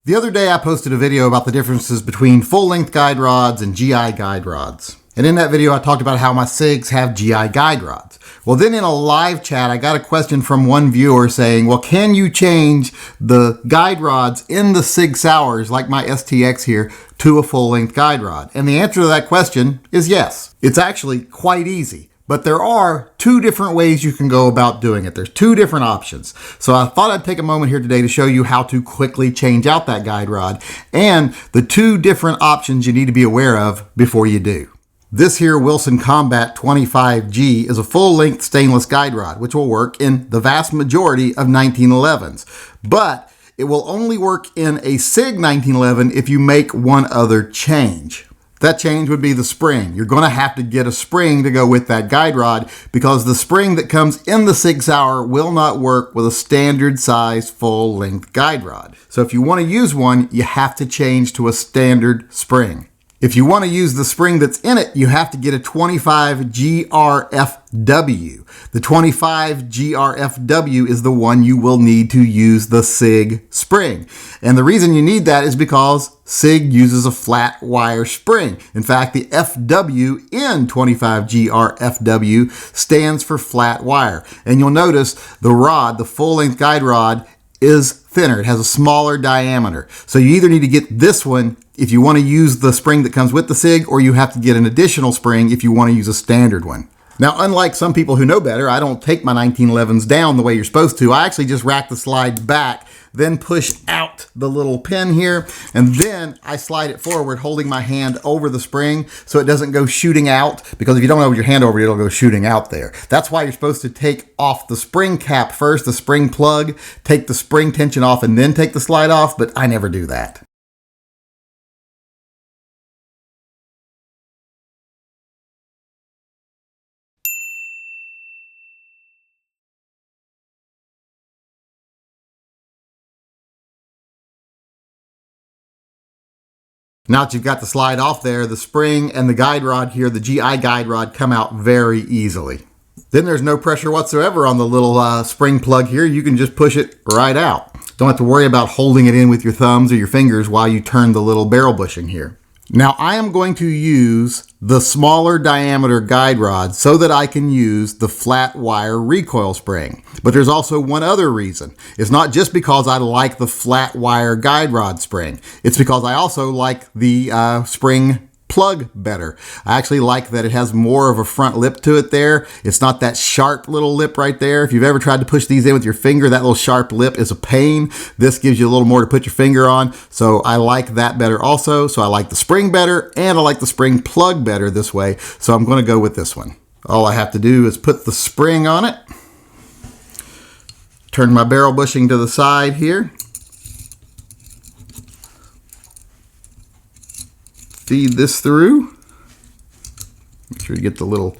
The other day I posted a video about the differences between full-length guide rods and GI guide rods. And in that video I talked about how my SIGs have GI guide rods. Well, then in a live chat I got a question from one viewer saying, well, can you change the guide rods in the SIG Sauers, like my STX here, to a full-length guide rod? And the answer to that question is yes. It's actually quite easy. But there are two different ways you can go about doing it. There's two different options. So I thought I'd take a moment here today to show you how to quickly change out that guide rod and the two different options you need to be aware of before you do. This here Wilson Combat 25G is a full-length stainless guide rod, which will work in the vast majority of 1911s. But it will only work in a SIG 1911 if you make one other change. That change would be the spring. You're going to have to get a spring to go with that guide rod because the spring that comes in the SIG Sauer will not work with a standard size full-length guide rod. So if you want to use one, you have to change to a standard spring. If you want to use the spring that's in it, you have to get a 25 GRFW. The 25 GRFW is the one you will need to use the SIG spring. And the reason you need that is because SIG uses a flat wire spring. In fact, the FW in 25 GRFW stands for flat wire. And you'll notice the rod, the full-length guide rod, is thinner. It has a smaller diameter. So you either need to get this one if you want to use the spring that comes with the SIG, or you have to get an additional spring if you want to use a standard one. Now, unlike some people who know better, I don't take my 1911s down the way you're supposed to. I actually just rack the slide back, then push out the little pin here, and then I slide it forward, holding my hand over the spring so it doesn't go shooting out, because if you don't have your hand over it, it'll go shooting out there. That's why you're supposed to take off the spring cap first, the spring plug, take the spring tension off, and then take the slide off, but I never do that. Now that you've got the slide off there, the spring and the guide rod here, the GI guide rod, come out very easily. Then there's no pressure whatsoever on the little spring plug here. You can just push it right out. Don't have to worry about holding it in with your thumbs or your fingers while you turn the little barrel bushing here. Now I am going to use the smaller diameter guide rod so that I can use the flat wire recoil spring. But there's also one other reason. It's not just because I like the flat wire guide rod spring. It's because I also like the spring plug better. I actually like that it has more of a front lip to it there. It's not that sharp little lip right there. If you've ever tried to push these in with your finger, that little sharp lip is a pain. This gives you a little more to put your finger on. So I like that better also. So I like the spring better, and I like the spring plug better this way. So I'm going to go with this one. All I have to do is put the spring on it. Turn my barrel bushing to the side here. Feed this through. Make sure you get the little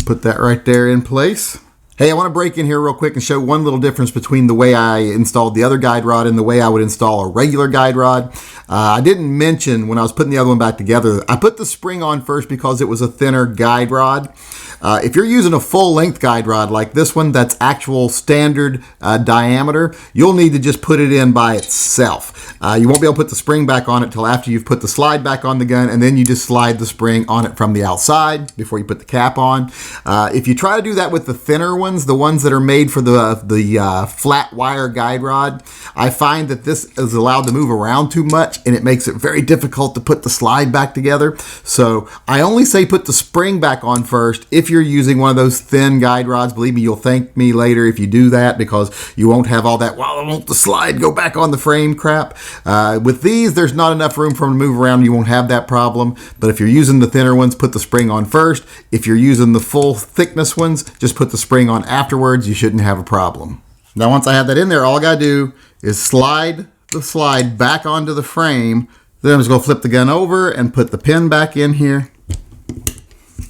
put that right there in place. Hey, I want to break in here real quick and show one little difference between the way I installed the other guide rod and the way I would install a regular guide rod. I didn't mention when I was putting the other one back together, I put the spring on first because it was a thinner guide rod. If you're using a full-length guide rod like this one, that's actual standard diameter, you'll need to just put it in by itself. You won't be able to put the spring back on it till after you've put the slide back on the gun, and then you just slide the spring on it from the outside before you put the cap on. If you try to do that with the thinner ones, the ones that are made for the flat wire guide rod, I find that this is allowed to move around too much, and it makes it very difficult to put the slide back together. So I only say put the spring back on first if you're using one of those thin guide rods. Believe me, you'll thank me later if you do that, because you won't have all that, well, I want the slide go back on the frame crap. With these, there's not enough room for them to move around. You won't have that problem. But if you're using the thinner ones, put the spring on first. If you're using the full thickness ones, just put the spring on afterwards. You shouldn't have a problem. Now, once I have that in there, all I gotta do is slide the slide back onto the frame. Then I'm just gonna flip the gun over and put the pin back in here.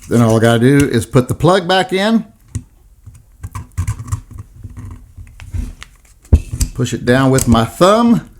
Then all I gotta do is put the plug back in, push it down with my thumb,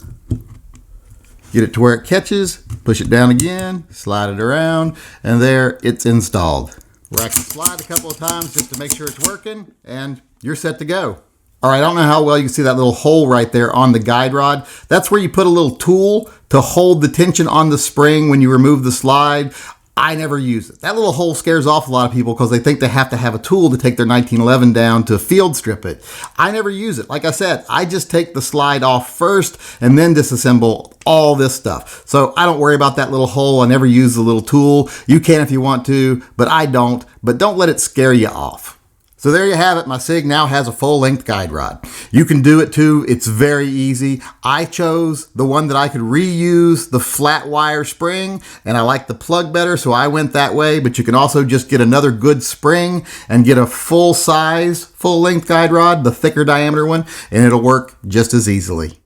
get it to where it catches, push it down again, slide it around, and there it's installed. Rack the slide a couple of times just to make sure it's working, and you're set to go. All right, I don't know how well you can see that little hole right there on the guide rod. That's where you put a little tool to hold the tension on the spring when you remove the slide. I never use it. That little hole scares off a lot of people because they think they have to have a tool to take their 1911 down to field strip it. I never use it. Like I said, I just take the slide off first and then disassemble all this stuff. So I don't worry about that little hole. I never use the little tool. You can if you want to, but I don't. But don't let it scare you off. So there you have it. My SIG now has a full-length guide rod. You can do it too. It's very easy. I chose the one that I could reuse, the flat wire spring, and I like the plug better, so I went that way. But you can also just get another good spring and get a full-size, full-length guide rod, the thicker diameter one, and it'll work just as easily.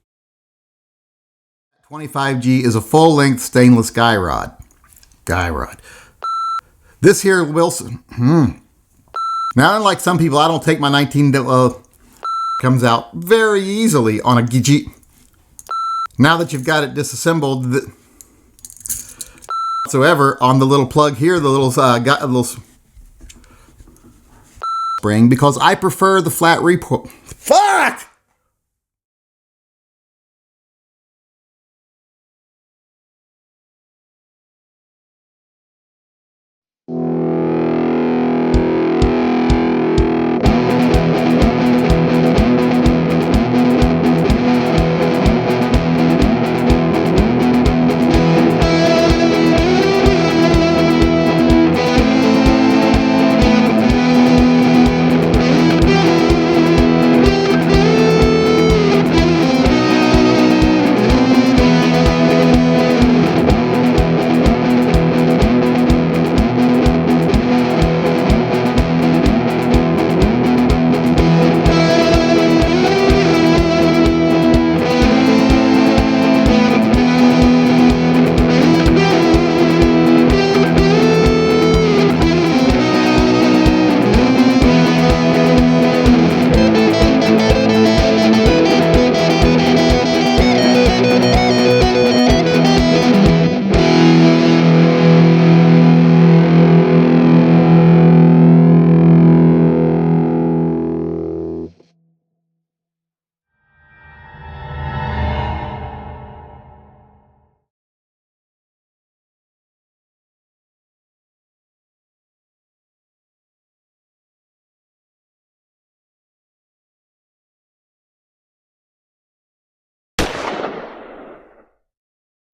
25G is a full-length stainless guide rod. This here Wilson. Now, unlike some people, I don't take my 19 comes out very easily on a G. Now that you've got it disassembled, whatsoever on the little plug here, the little spring, because I prefer the flat fuck!